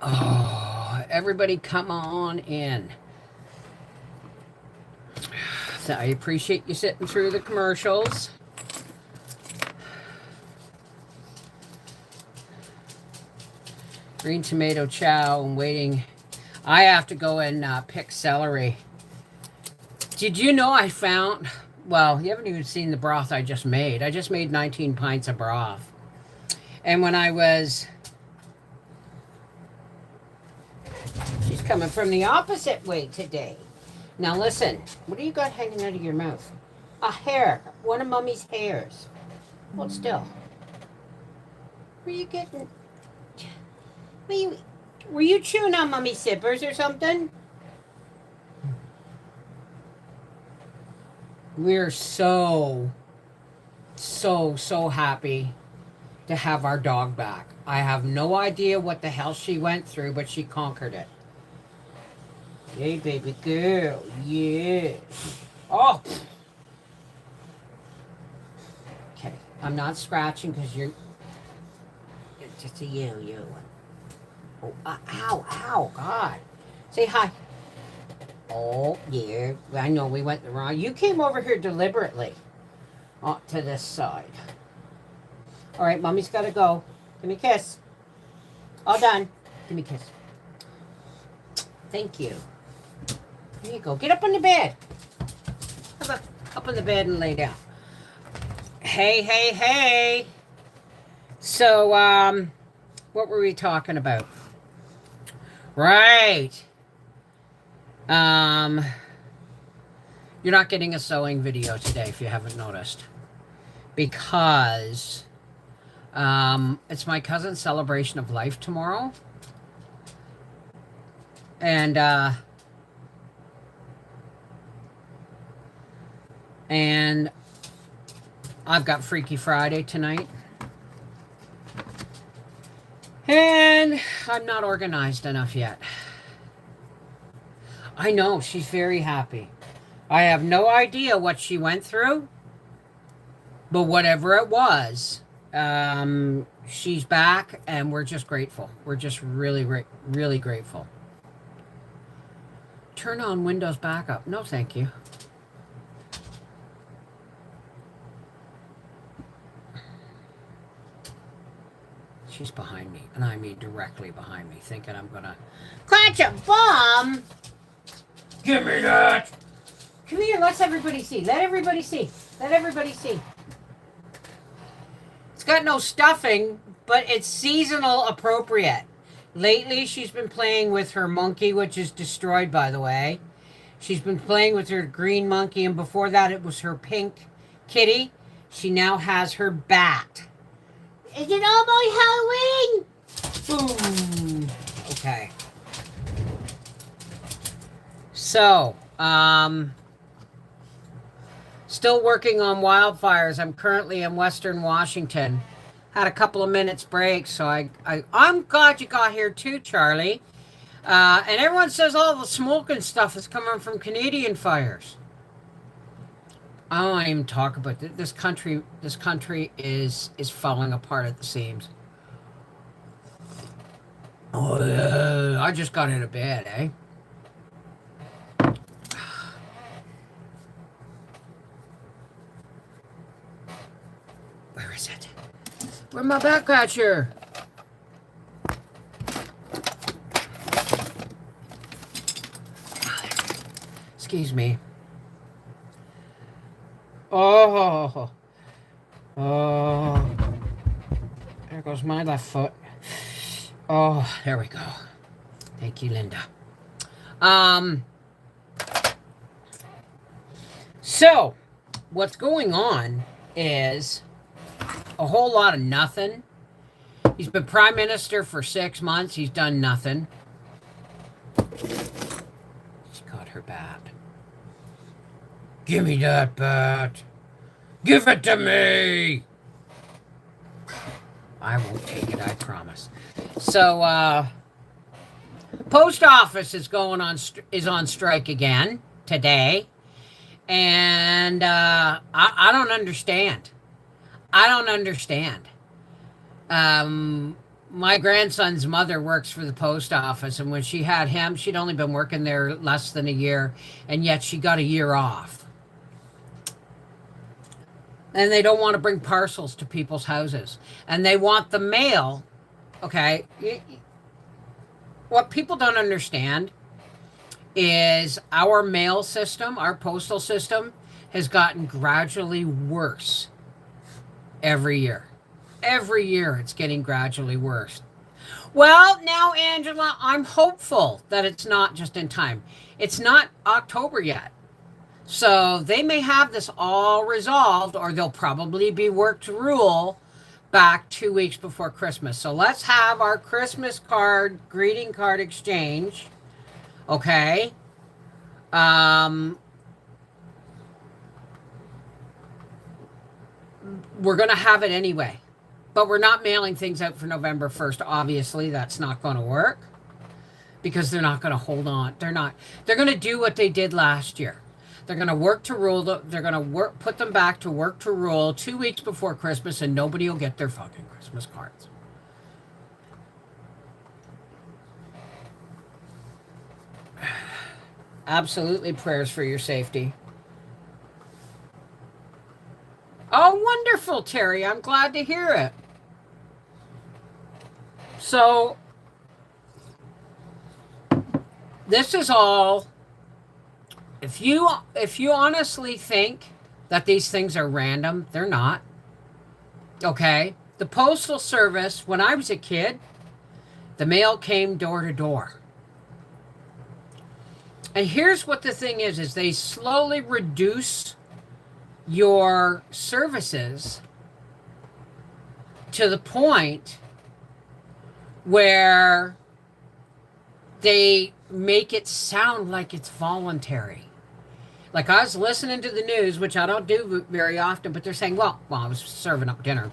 Oh, everybody come on in. So I appreciate you sitting through the commercials. Green tomato chow and waiting. I have to go and pick celery. Did you know I found, well, you haven't even seen the broth I just made. I just made 19 pints of broth. And when I was, she's coming from the opposite way today. Now listen, what do you got hanging out of your mouth? A hair, one of Mummy's hairs. Hold still. Were you getting, were you chewing on Mummy's zippers or something? We're so happy to have our dog back. I have no idea what the hell she went through, but she conquered it. Yay, baby girl. Yeah. Oh. Okay. I'm not scratching because you're just a you one. Oh, ow, God. Say hi. Oh, yeah. I know we went the wrong. You came over here deliberately. To this side. All right, Mommy's got to go. Give me a kiss. All done. Give me a kiss. Thank you. There you go. Get up on the bed. Up on the bed and lay down. Hey. So, what were we talking about? Right. You're not getting a sewing video today if you haven't noticed. Because it's my cousin's celebration of life tomorrow. And I've got Freaky Friday tonight. And I'm not organized enough yet. I know, she's very happy. I have no idea what she went through. But whatever it was, she's back and we're just grateful. We're just really grateful. Turn on Windows backup. No, thank you. She's behind me, and I mean directly behind me, thinking I'm gonna catch a bomb. Give me that. Come here, let's everybody see. Let everybody see. Let everybody see. It's got no stuffing, but it's seasonal appropriate. Lately, she's been playing with her monkey, which is destroyed, by the way. She's been playing with her green monkey, and before that, it was her pink kitty. She now has her bat. Is it almost Halloween? Boom. Okay. So, still working on wildfires. I'm currently in Western Washington. Had a couple of minutes break, so I'm glad you got here too, Charlie. And everyone says all the smoke and stuff is coming from Canadian fires. I don't even talk about this country. This country is falling apart at the seams. Oh, I just got out of bed, eh? Where is it? Where's my back catcher? Excuse me. Oh. There goes my left foot. Oh, there we go. Thank you, Linda. So, what's going on is a whole lot of nothing. He's been prime minister for 6 months. He's done nothing. She got her bat. Give me that bat. Give it to me. I won't take it, I promise. So, post office is on strike again today, and I don't understand. my grandson's mother works for the post office, and when she had him, she'd only been working there less than a year, and yet she got a year off. And they don't want to bring parcels to people's houses, and they want the mail. Okay, what people don't understand is our mail system, our postal system, has gotten gradually worse every year. Every year it's getting gradually worse. Well, now, Angela, I'm hopeful that it's not just in time. It's not October yet. So they may have this all resolved, or they'll probably be worked rule back 2 weeks before Christmas. So let's have our Christmas card, greeting card exchange. Okay. We're going to have it anyway. But we're not mailing things out for November 1st. Obviously, that's not going to work because they're not going to hold on. They're going to do what they did last year. They're going to work to rule. They're going to put them back to work to rule 2 weeks before Christmas, and nobody will get their fucking Christmas cards. Absolutely, prayers for your safety. Oh, wonderful, Terry. I'm glad to hear it. So, this is all, if you honestly think that these things are random, they're not. Okay? The Postal Service, when I was a kid, the mail came door to door. And here's what the thing is they slowly reduce your services to the point where they make it sound like it's voluntary. Like I was listening to the news, which I don't do very often, but they're saying, well, I was serving up dinner.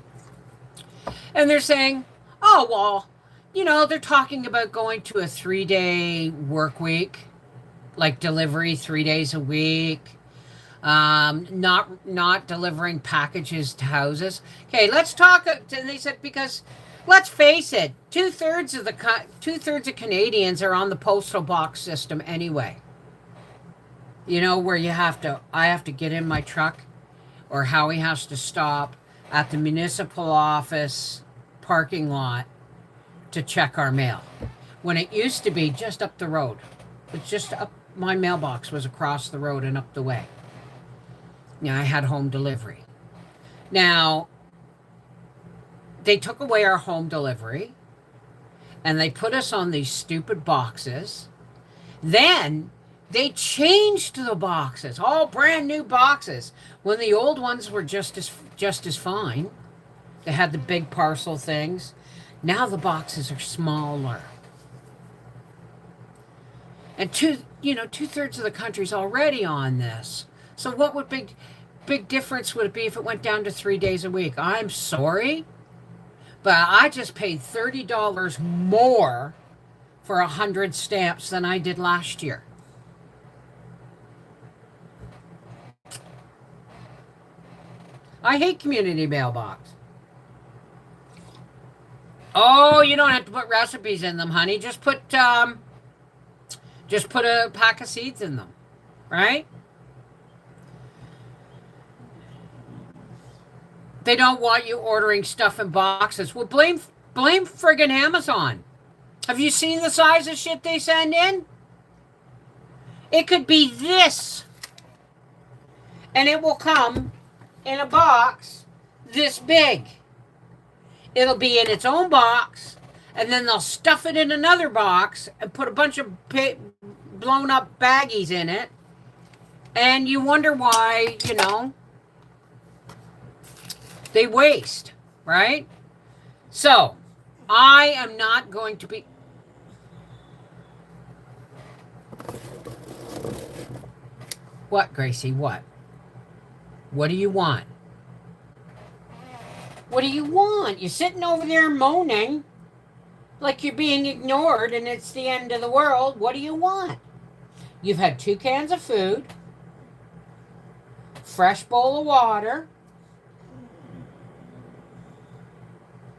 And they're saying, oh, well, they're talking about going to a 3-day work week, like delivery 3 days a week. Not delivering packages to houses. Okay, let's talk. And they said, because let's face it, 2/3 of Canadians are on the postal box system anyway. Where I have to get in my truck, or Howie has to stop at the municipal office parking lot to check our mail. When it used to be just up the road. It's just up. My mailbox was across the road and up the way. I had home delivery. Now, they took away our home delivery and they put us on these stupid boxes. Then they changed the boxes, all brand new boxes, when the old ones were just as fine. They had the big parcel things. Now the boxes are smaller. And 2/3 of the country's already on this. So what would big difference would it be if it went down to 3 days a week? I'm sorry, but I just paid $30 more for 100 stamps than I did last year. I hate community mailbox. Oh, you don't have to put recipes in them, honey. Just put a pack of seeds in them, right? They don't want you ordering stuff in boxes. Well, blame friggin' Amazon. Have you seen the size of shit they send in? It could be this. And it will come in a box this big. It'll be in its own box, and then they'll stuff it in another box and put a bunch of blown up baggies in it. And you wonder why, they waste, right? So, I am not going to be... What, Gracie? What? What do you want? What do you want? You're sitting over there moaning like you're being ignored and it's the end of the world. What do you want? You've had 2 cans of food, fresh bowl of water.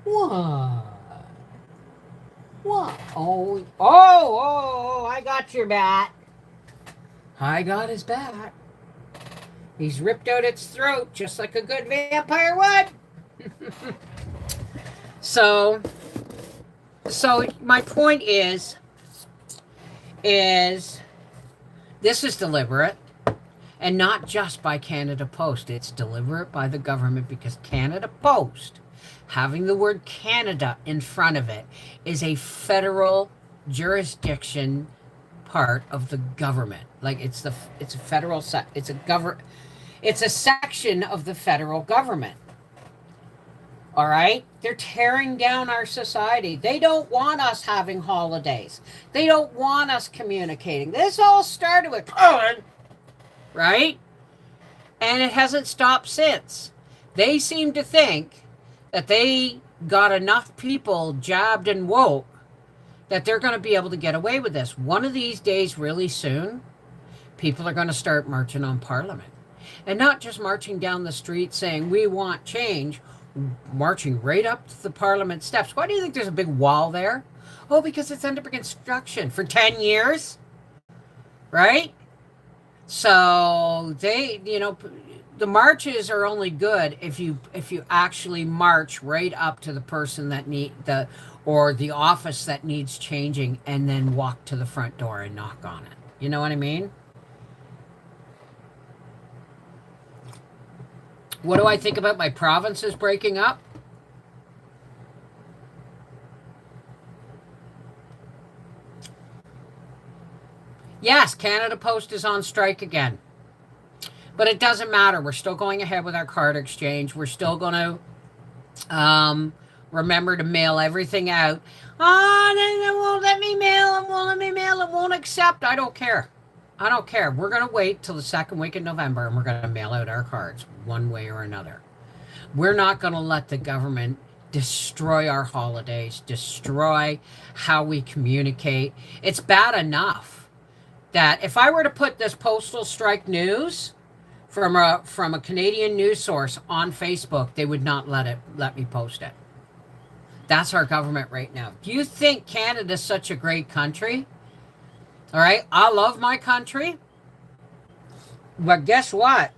What? What? Oh, I got your bat. I got his bat. He's ripped out its throat just like a good vampire would. So my point is this is deliberate, and not just by Canada Post. It's deliberate by the government, because Canada Post, having the word Canada in front of it, is a federal jurisdiction part of the government. Like it's a federal it's a section of the federal government. All right? They're tearing down our society. They don't want us having holidays. They don't want us communicating. This all started with COVID, right? And it hasn't stopped since. They seem to think that they got enough people jabbed and woke that they're going to be able to get away with this. One of these days, really soon, people are going to start marching on Parliament. And not just marching down the street saying, we want change, marching right up to the Parliament steps. Why do you think there's a big wall there? Oh, because it's under construction for 10 years, right? So they, the marches are only good if you actually march right up to the person that or the office that needs changing, and then walk to the front door and knock on it. You know what I mean? What do I think about my provinces breaking up? Yes, Canada Post is on strike again. But it doesn't matter. We're still going ahead with our card exchange. We're still going to remember to mail everything out. Oh, they won't let me mail. It won't let me mail. It won't accept. I don't care. I don't care. We're going to wait till the second week in November, and we're going to mail out our cards one way or another. We're not going to let the government destroy our holidays, destroy how we communicate. It's bad enough that if I were to put this postal strike news from a Canadian news source on Facebook, they would not let me post it. That's our government right now. Do you think Canada's such a great country? All right, I love my country, but guess what?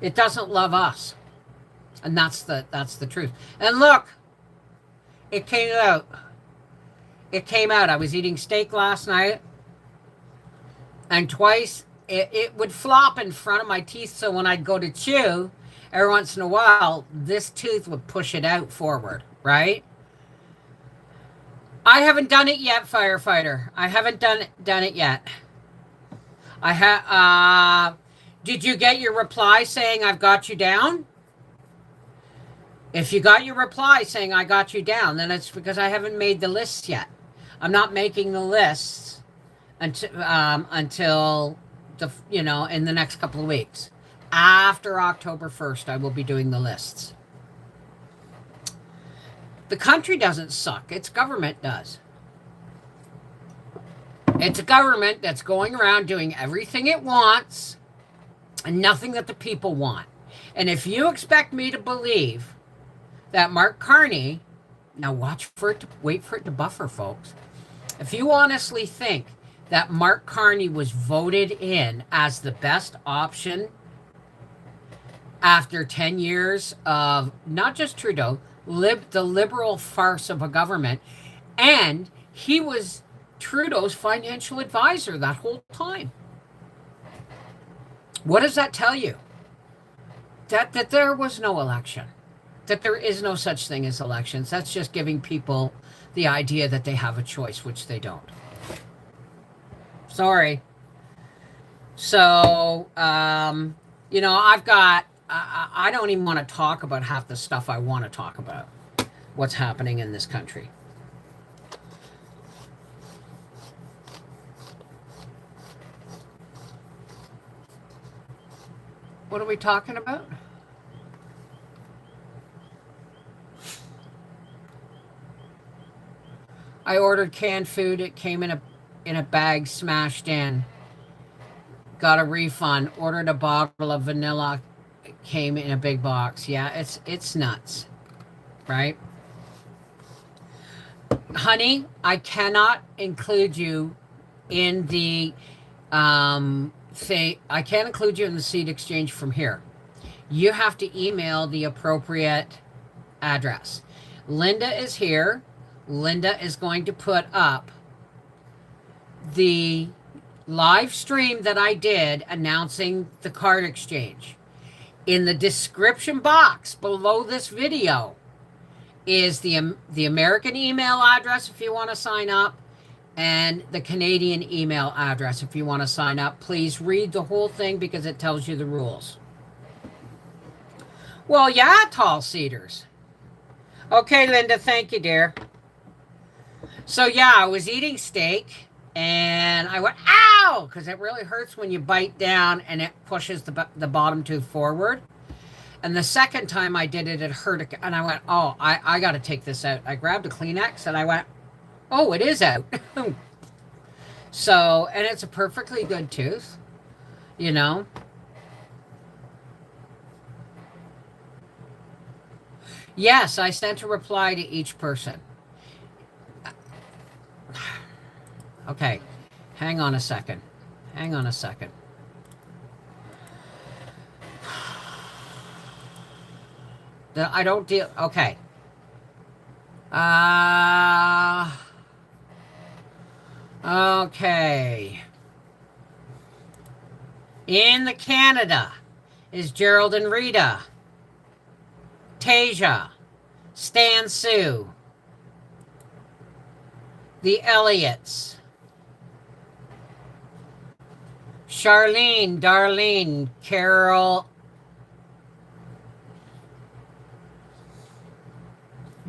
It doesn't love us, and that's the truth. And look, it came out. It came out. I was eating steak last night, and twice it would flop in front of my teeth. So when I'd go to chew, every once in a while, this tooth would push it out forward, right? I haven't done it yet, firefighter. I haven't done it yet. Did you get your reply saying I've got you down? If you got your reply saying I got you down, then it's because I haven't made the lists yet. I'm not making the lists until in the next couple of weeks. After October 1st, I will be doing the lists. The country doesn't suck. Its government does. It's a government that's going around doing everything it wants and nothing that the people want. And if you expect me to believe that Mark Carney, now wait for it to buffer, folks. If you honestly think that Mark Carney was voted in as the best option after 10 years of not just Trudeau, the liberal farce of a government, and he was Trudeau's financial advisor that whole time. What does that tell you? That there was no election. That there is no such thing as elections. That's just giving people the idea that they have a choice, which they don't. Sorry. So, I've got... I don't even want to talk about half the stuff I want to talk about. What's happening in this country. What are we talking about? I ordered canned food. It came in a bag smashed in. Got a refund. Ordered a bottle of vanilla. It came in a big box. Yeah, it's nuts. Right? honey, I cannot include you in the I can't include you in the seed exchange from here. You have to email the appropriate address. Linda is here. Linda is going to put up the live stream that I did announcing the card exchange. In the description box below this video is the American email address if you want to sign up, and the Canadian email address if you want to sign up. Please read the whole thing because it tells you the rules. Well, yeah, tall cedars. Okay, Linda, thank you, dear. So, yeah, I was eating steak, and I went, ow, because it really hurts when you bite down and it pushes the bottom tooth forward. And the second time I did it, it hurt, and I went, oh, I got to take this out. I grabbed a Kleenex, and I went, oh, it is out. So, and it's a perfectly good tooth, you know. Yes, I sent a reply to each person. Okay, hang on a second. Hang on a second. I don't deal. Okay. Okay. In the Canada is Gerald and Rita, Tasia, Stan Sue, the Elliots, Charlene, Darlene, Carol,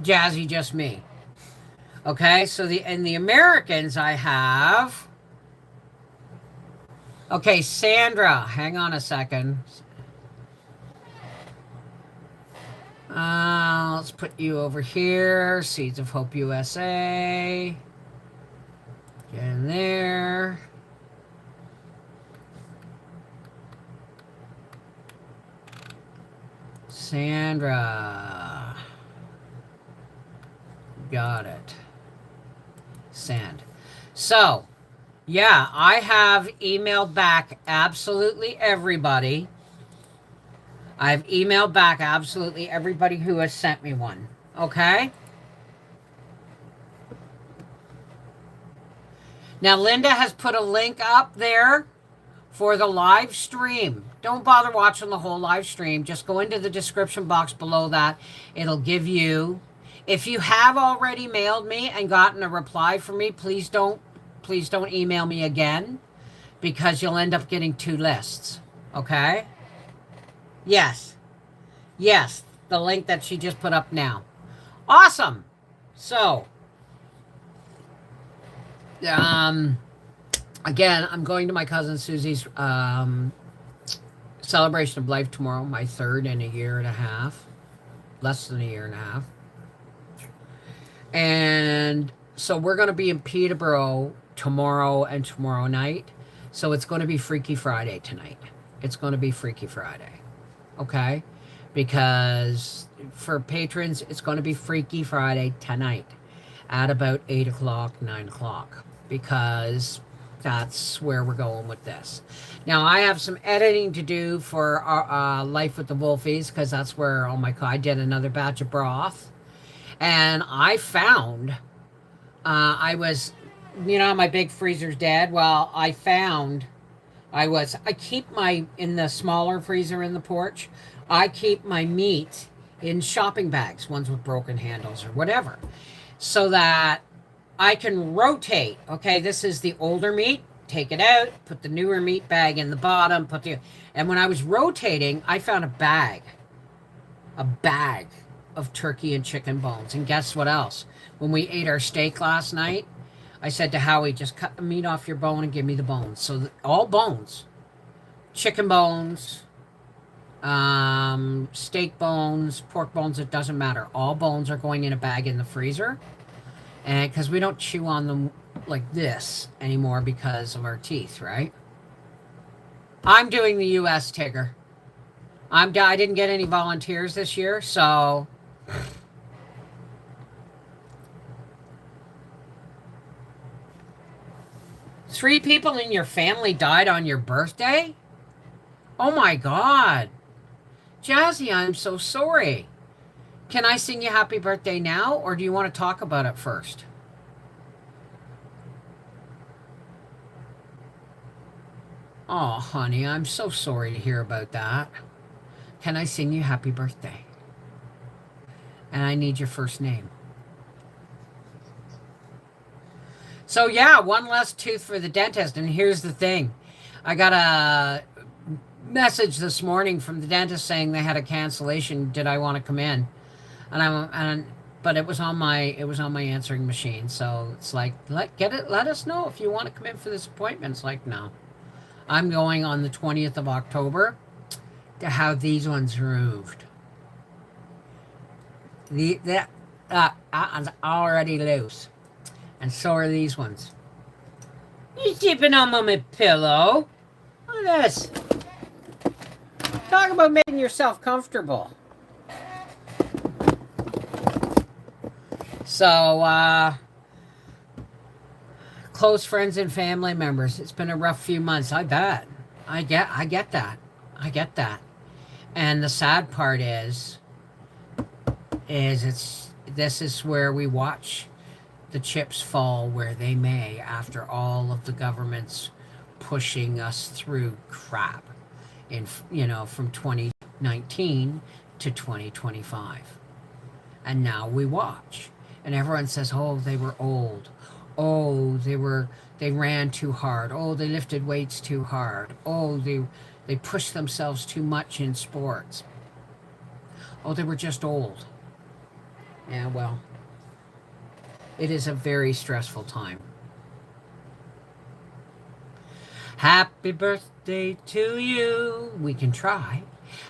Jazzy, just me. Okay, so in the Americans I have. Okay, Sandra, hang on a second. Let's put you over here. Seeds of Hope USA. Get in there. Sandra. Got it. Send. So, yeah, I have emailed back absolutely everybody. I've emailed back absolutely everybody who has sent me one. Okay? Now, Linda has put a link up there for the live stream. Don't bother watching the whole live stream. Just go into the description box below that. It'll give you... If you have already mailed me and gotten a reply from me, please don't email me again, because you'll end up getting 2 lists. Okay? Yes. Yes. The link that she just put up now. Awesome. So, again, I'm going to my cousin Susie's celebration of life tomorrow, my 3rd in a year and a half. Less than a year and a half. And so we're going to be in Peterborough tomorrow and tomorrow night. So it's going to be Freaky Friday tonight. It's going to be Freaky Friday. Okay? Because for patrons, it's going to be Freaky Friday tonight at about 8 o'clock, 9 o'clock. Because that's where we're going with this. Now, I have some editing to do for our, Life with the Wolfies, because that's where, oh my God, I did another batch of broth. And I found, I was, you know, my big freezer's dead. Well, I found, I keep in the smaller freezer in the porch, I keep my meat in shopping bags, ones with broken handles or whatever, so that I can rotate. Okay, this is the older meat, take it out, put the newer meat bag in the bottom, and when I was rotating, I found a bag of turkey and chicken bones. And guess what else? When we ate our steak last night, I said to Howie, just cut the meat off your bone and give me the bones. So all bones, chicken bones, steak bones, pork bones, it doesn't matter. All bones are going in a bag in the freezer. And because we don't chew on them like this anymore because of our teeth, right? I'm doing the U.S. Tigger. I didn't get any volunteers this year, so 3 people in your family died on your birthday? Oh my God. Jazzy, I'm so sorry. Can I sing you happy birthday now, or do you want to talk about it first? Oh, honey, I'm so sorry to hear about that. Can I sing you happy birthday? And I need your first name. So, yeah, one less tooth for the dentist. And here's the thing, I got a message this morning from the dentist saying they had a cancellation. Did I want to come in? But it was on my answering machine. So it's like, let us know if you want to come in for this appointment. It's like, no. I'm going on the 20th of October to have these ones removed. That is already loose. And so are these ones. You sleeping on my pillow? Look at this. Talk about making yourself comfortable. So, close friends and family members. It's been a rough few months. I bet. I get that. I get that. And the sad part is this is where we watch the chips fall where they may after all of the government's pushing us through crap from 2019 to 2025. And now we watch. And everyone says, oh, they were old. Oh, they ran too hard. Oh, they lifted weights too hard. Oh, they pushed themselves too much in sports. Oh, they were just old. Yeah, well, it is a very stressful time. Happy birthday to you. We can try.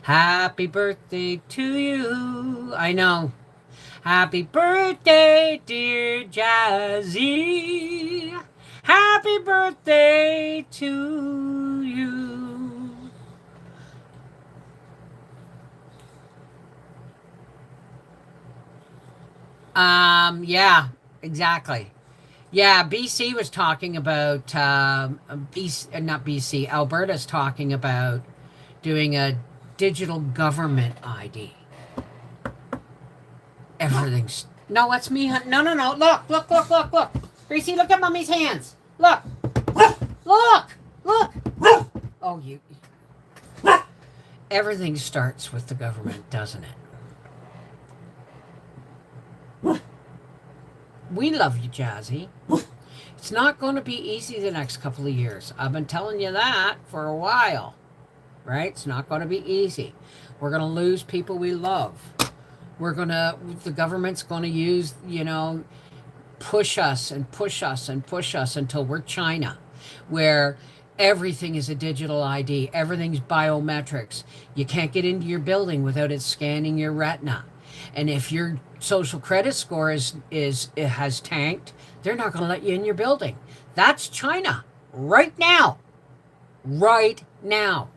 Happy birthday to you. I know. Happy birthday, dear Jazzy. Happy birthday to you. Yeah, exactly. Yeah, BC was talking about, not BC, Alberta's talking about doing a digital government ID. Everything's, no, that's me. No, look. Gracie, look at mommy's hands. Look. Oh, you. Everything starts with the government, doesn't it? We love you, Jazzy. It's not going to be easy the next couple of years. I've been telling you that for a while, right? It's not going to be easy. We're going to lose people we love. The government's going to use, push us until we're China, where everything is a digital ID. Everything's biometrics. You can't get into your building without it scanning your retina. And if your social credit score has tanked, they're not going to let you in your building. That's China right now. Right now.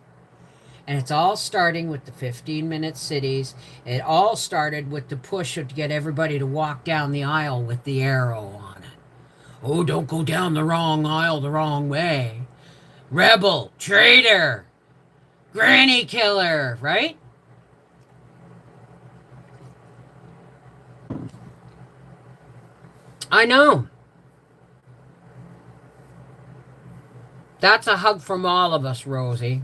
And it's all starting with the 15-minute cities. It all started with the push to get everybody to walk down the aisle with the arrow on it. Oh, don't go down the wrong aisle the wrong way. Rebel, traitor, granny killer, right? I know. That's a hug from all of us, Rosie.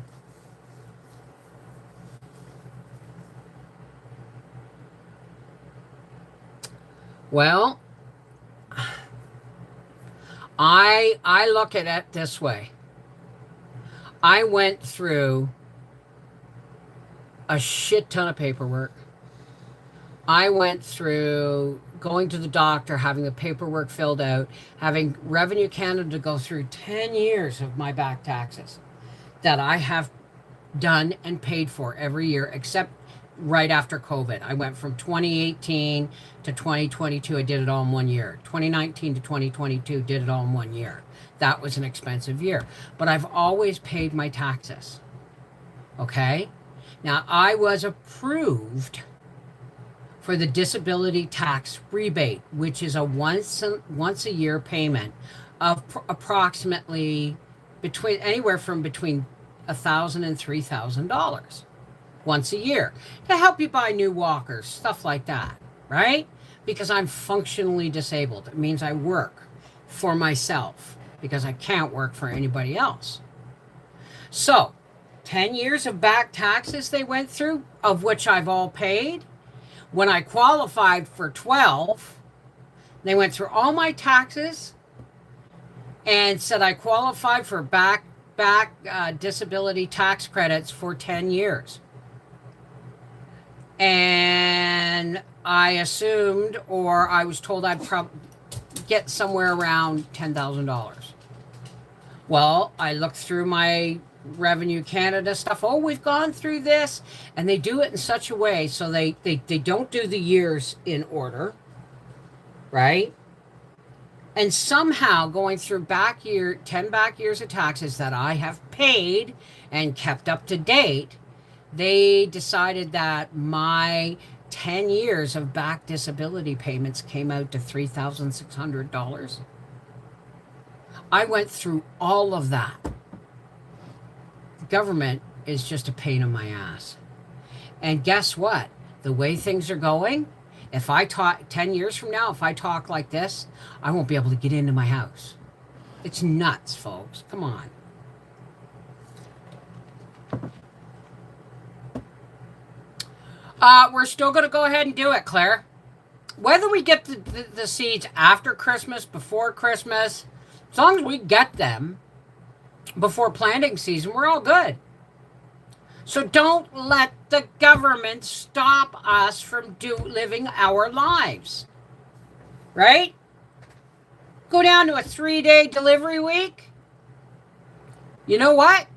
Well, I look at it this way. I went through a shit ton of paperwork. I went through going to the doctor, having the paperwork filled out, having Revenue Canada go through 10 years of my back taxes that I have done and paid for every year, except right after COVID. I went from 2018 to 2022. I did it all in 1 year. 2019 to 2022, did it all in 1 year. That was an expensive year. But I've always paid my taxes. Okay? Now, I was approved for the disability tax rebate, which is a once a year payment of approximately anywhere from between $1,000 and $3,000 once a year to help you buy new walkers, stuff like that, right? Because I'm functionally disabled. It means I work for myself because I can't work for anybody else. So 10 years of back taxes they went through, of which I've all paid. When I qualified for 12, they went through all my taxes and said I qualified for back disability tax credits for 10 years. And I assumed, or I was told I'd get somewhere around $10,000. Well, I looked through my Revenue Canada stuff. Oh, we've gone through this. And they do it in such a way so they don't do the years in order, right? And somehow going through 10 back years of taxes that I have paid and kept up to date, they decided that my 10 years of back disability payments came out to $3,600. I went through all of that. The government is just a pain in my ass. And guess what? The way things are going, if I talk 10 years from now, if I talk like this, I won't be able to get into my house. It's nuts, folks. Come on. We're still going to go ahead and do it, Claire. Whether we get the seeds after Christmas, before Christmas, as long as we get them before planting season, we're all good. So don't let the government stop us from living our lives. Right? Go down to a 3-day delivery week. You know what?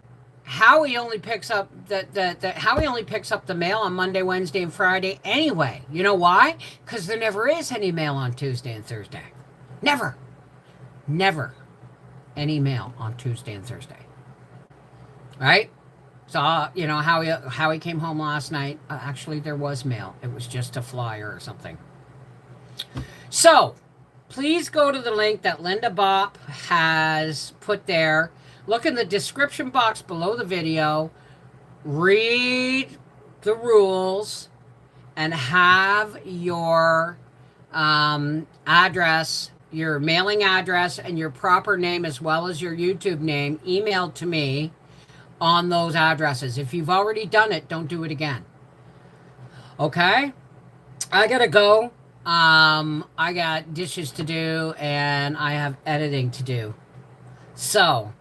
Howie only picks up the mail on Monday, Wednesday, and Friday anyway. You know why? Because there never is any mail on Tuesday and Thursday. Never any mail on Tuesday and Thursday. Right? So, you know, Howie came home last night. Actually, there was mail. It was just a flyer or something. So, please go to the link that Linda Bopp has put there. Look in the description box below the video. Read the rules and have your address, your mailing address, and your proper name as well as your YouTube name emailed to me on those addresses. If you've already done it, don't do it again. Okay? I gotta go. I got dishes to do and I have editing to do. So,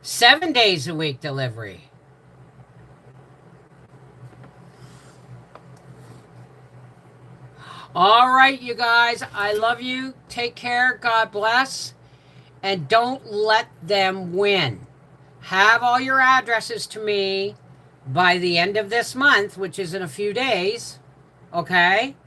seven days a week delivery. All right, you guys. I love you. Take care. God bless. And don't let them win. Have all your addresses to me by the end of this month, which is in a few days. Okay?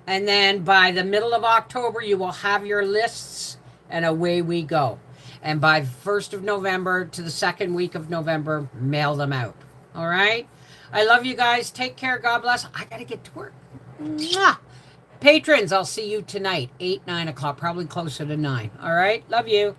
And then by the middle of October, you will have your lists, and away we go. And by 1st of November to the second week of November, mail them out. All right? I love you guys. Take care. God bless. I got to get to work. Mwah! Patrons, I'll see you tonight, 8, 9 o'clock, probably closer to 9. All right? Love you.